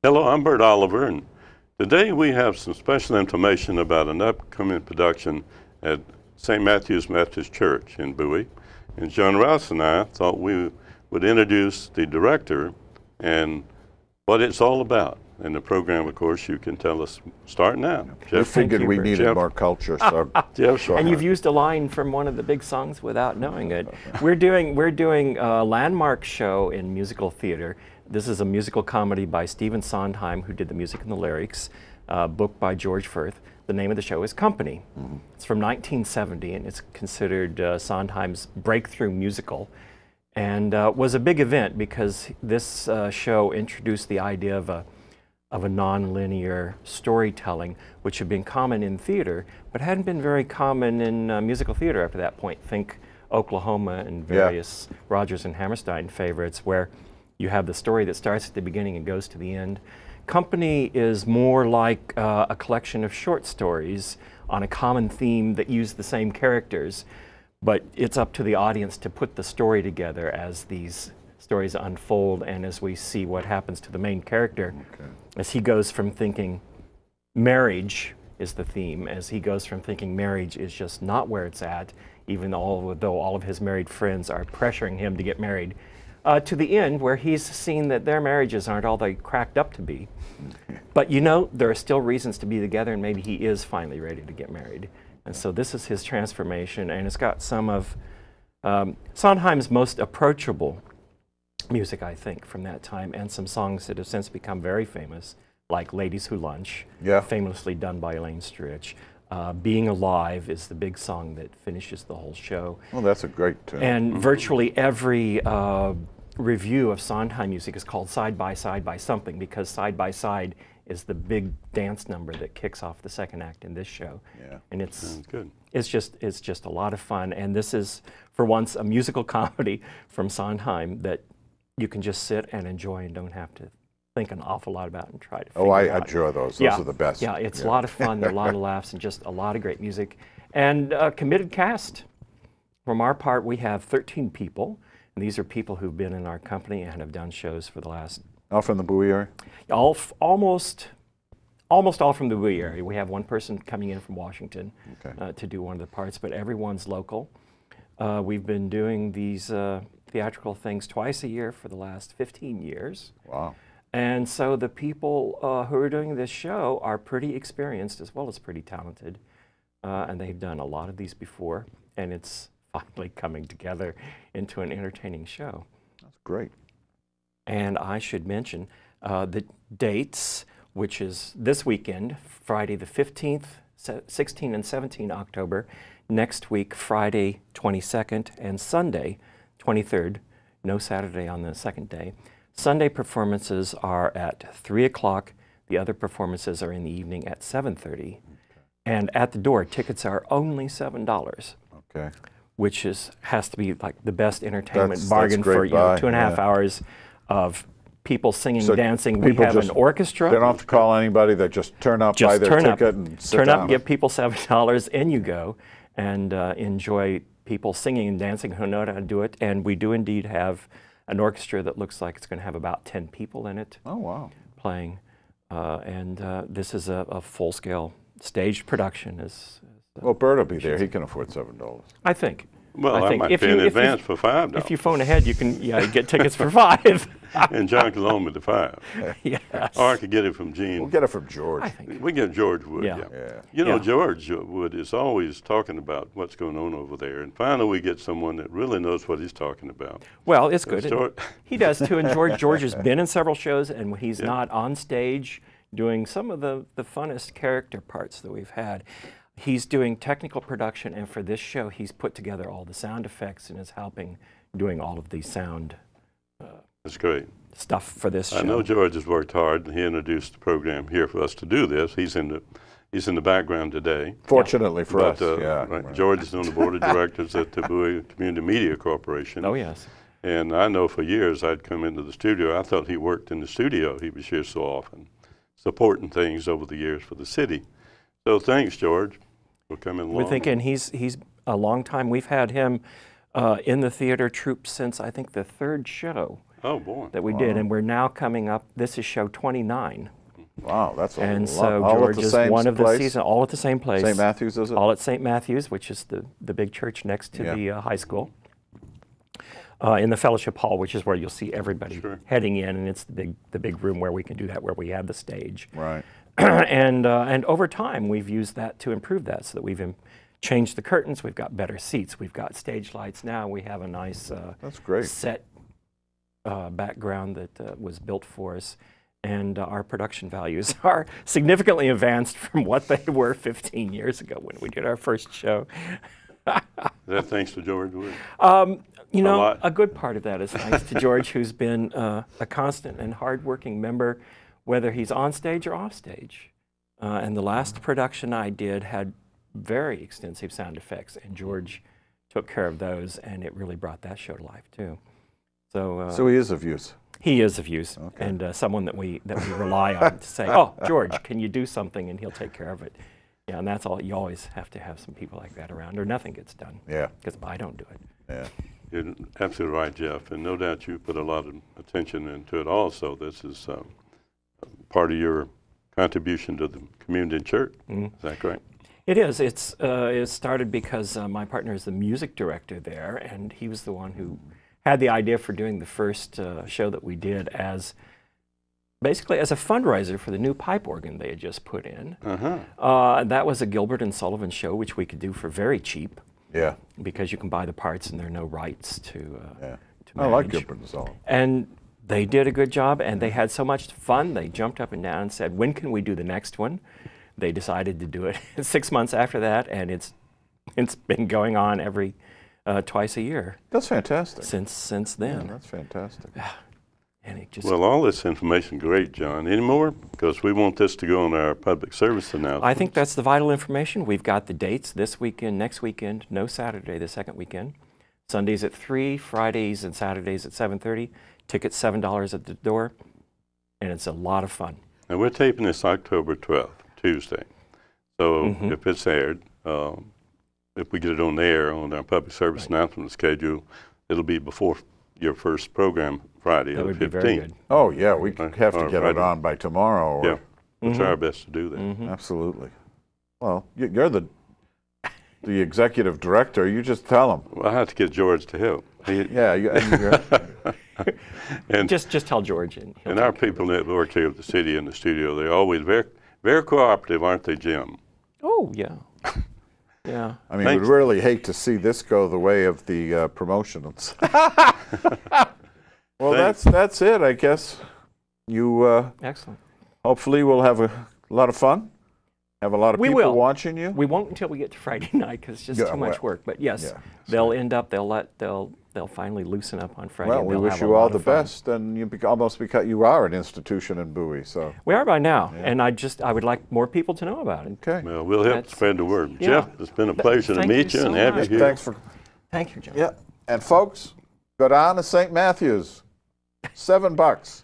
Hello, I'm Bert Oliver, and today we have some special information about an upcoming production at St. Matthew's Methodist Church in Bowie. And John Rouse and I thought we would introduce the director and what it's all about. And the program, of course, you can tell us starting now. We figured we needed more culture, so Jeff Shaumeyer. And you've used a line from one of the big songs without knowing it. We're doing a landmark show in musical theater. This is a musical comedy by Stephen Sondheim, who did the music and the lyrics, book by George Firth. The name of the show is Company. It's from 1970, and it's considered Sondheim's breakthrough musical, and was a big event because this show introduced the idea of a non-linear storytelling, which had been common in theater, but hadn't been very common in musical theater after that point. Think Oklahoma and various Rodgers and Hammerstein favorites, where you have the story that starts at the beginning and goes to the end. Company is more like a collection of short stories on a common theme that use the same characters, but it's up to the audience to put the story together as these stories unfold and as we see what happens to the main character. As he goes from thinking marriage is the theme, as he goes from thinking marriage is just not where it's at, even though all of his married friends are pressuring him to get married, to the end where he's seen that their marriages aren't all they cracked up to be. But you know, there are still reasons to be together, and maybe he is finally ready to get married. And so this is his transformation, and it's got some of Sondheim's most approachable music, I think, from that time, and some songs that have since become very famous, like Ladies Who Lunch, famously done by Elaine Stritch. Being Alive is the big song that finishes the whole show. Well, that's a great tune. And virtually every review of Sondheim music is called Side by Side by something, because Side by Side is the big dance number that kicks off the second act in this show. And it's good. It's just a lot of fun, and this is, for once, a musical comedy from Sondheim that you can just sit and enjoy and don't have to think an awful lot about and try to figure I out. enjoy those. Those are the best. Yeah, it's a lot of fun, there are a lot of laughs, and just a lot of great music. And a committed cast. From our part, we have 13 people, and these are people who've been in our company and have done shows for the last... All from the Bowie area? Almost all from the Bowie area. We have one person coming in from Washington to do one of the parts, but everyone's local. We've been doing these theatrical things twice a year for the last 15 years. Wow. And so the people who are doing this show are pretty experienced as well as pretty talented. And they've done a lot of these before, and it's finally coming together into an entertaining show. That's great. And I should mention the dates, which is this weekend, Friday the 15th, 16 and 17 October. Next week, Friday 22nd and Sunday 23rd, no Saturday on the second day. Sunday performances are at 3 o'clock. The other performances are in the evening at 7:30. And at the door, tickets are only $7. Which has to be like the best entertainment bargain for 2.5 hours of people singing, dancing. We have an orchestra. They don't have to call anybody. They just turn up, buy their ticket, and sit down. Turn up, give people $7, and you go and enjoy people singing and dancing who know how to do it. And we do indeed have an orchestra that looks like it's going to have about 10 people in it. Oh, wow. Playing. This is a full-scale staged production. Well, Bert will be there. He can afford $7. I think. Well, I might pay in advance for $5. If you phone ahead, you can get tickets for $5. And John can loan me the $5. Yes. Or I could get it from Gene. We'll get it from George. I think. We get George Wood, You know, George Wood is always talking about what's going on over there. And finally we get someone that really knows what he's talking about. Well, it's good. He does too. And George has been in several shows, and when he's not on stage doing some of the funnest character parts that we've had, he's doing technical production, and for this show he's put together all the sound effects and is helping doing all of the sound That's great. stuff for this show. I know George has worked hard, and he introduced the program here for us to do this. He's in the background today. Fortunately for us, George is on the board of directors at the Bowie Community Media Corporation. Oh, yes. And I know for years I'd come into the studio. I thought he worked in the studio. He was here so often, supporting things over the years for the city. So thanks, George, for coming along. We're thinking he's a long time. We've had him in the theater troupe since I think the 3rd show that we did, and we're now coming up. This is show 29. Wow, that's a and lot. So all George at the is same one of the place? season, all at the same place. St. Matthew's, is it? All at St. Matthew's, which is the big church next to the high school. In the fellowship hall, which is where you'll see everybody heading in, and it's the big room where we can do that, where we have the stage. Right. And over time, we've used that to improve that, so that we've changed the curtains. We've got better seats. We've got stage lights now. We have a nice that's great. set background that was built for us. And our production values are significantly advanced from what they were 15 years ago when we did our first show. Is that thanks to George Wood? You know, a good part of that is thanks to George, who's been a constant and hardworking member, whether he's on stage or off stage. And the last production I did had very extensive sound effects, and George took care of those, and it really brought that show to life too. So he is of use. He is of use, and someone that we rely on to say, "Oh, George, can you do something?" and he'll take care of it. Yeah, and that's all. You always have to have some people like that around, or nothing gets done. Yeah, because I don't do it. Yeah, you're absolutely right, Jeff, and no doubt you put a lot of attention into it. Also, this is part of your contribution to the community and church. Is that correct? It is. It started because my partner is the music director there, and he was the one who had the idea for doing the first show that we did as basically as a fundraiser for the new pipe organ they had just put in. That was a Gilbert and Sullivan show, which we could do for very cheap. Yeah. Because you can buy the parts and there are no rights to to manage. I like Gilbert and Sullivan. And they did a good job, and they had so much fun. They jumped up and down and said, "When can we do the next one?" They decided to do it 6 months after that, and it's been going on every twice a year. That's fantastic. Since then. Yeah, that's fantastic. And it just well, all this information, great, John. Any more? Because we want this to go on our public service announcement. I think that's the vital information. We've got the dates this weekend, next weekend, no Saturday, the second weekend. Sundays at 3, Fridays and Saturdays at 7:30. Tickets $7 at the door, and it's a lot of fun. And we're taping this October 12th, Tuesday. So if it's aired, if we get it on the air on our public service announcement schedule, it'll be before your first program Friday, that the would 15th. be very good. Oh yeah, we have to get it on by tomorrow. Or yeah, we'll try our best to do that. Absolutely. Well, you're the executive director. You just tell him. Well, I have to get George to help. And just tell George. And our people that work here at the city in the studio, they're always very, very cooperative, aren't they, Jim? Oh, yeah. Yeah. I mean, we'd really hate to see this go the way of the promotionals. Well, that's it, I guess. You excellent. Hopefully we'll have a lot of fun. Have a lot of people watching you. We won't until we get to Friday night because it's just too much work. But yes, they'll end up. They'll finally loosen up on Friday. Well, we wish you all the best, and you almost because you are an institution in Bowie. So we are by now, and I would like more people to know about it. Okay. Well, we'll help spread the word. Yeah. Jeff, it's been a pleasure to meet you and have you here. Thanks for. Thank you, John. Yeah, and folks, go down to St. Matthew's. $7.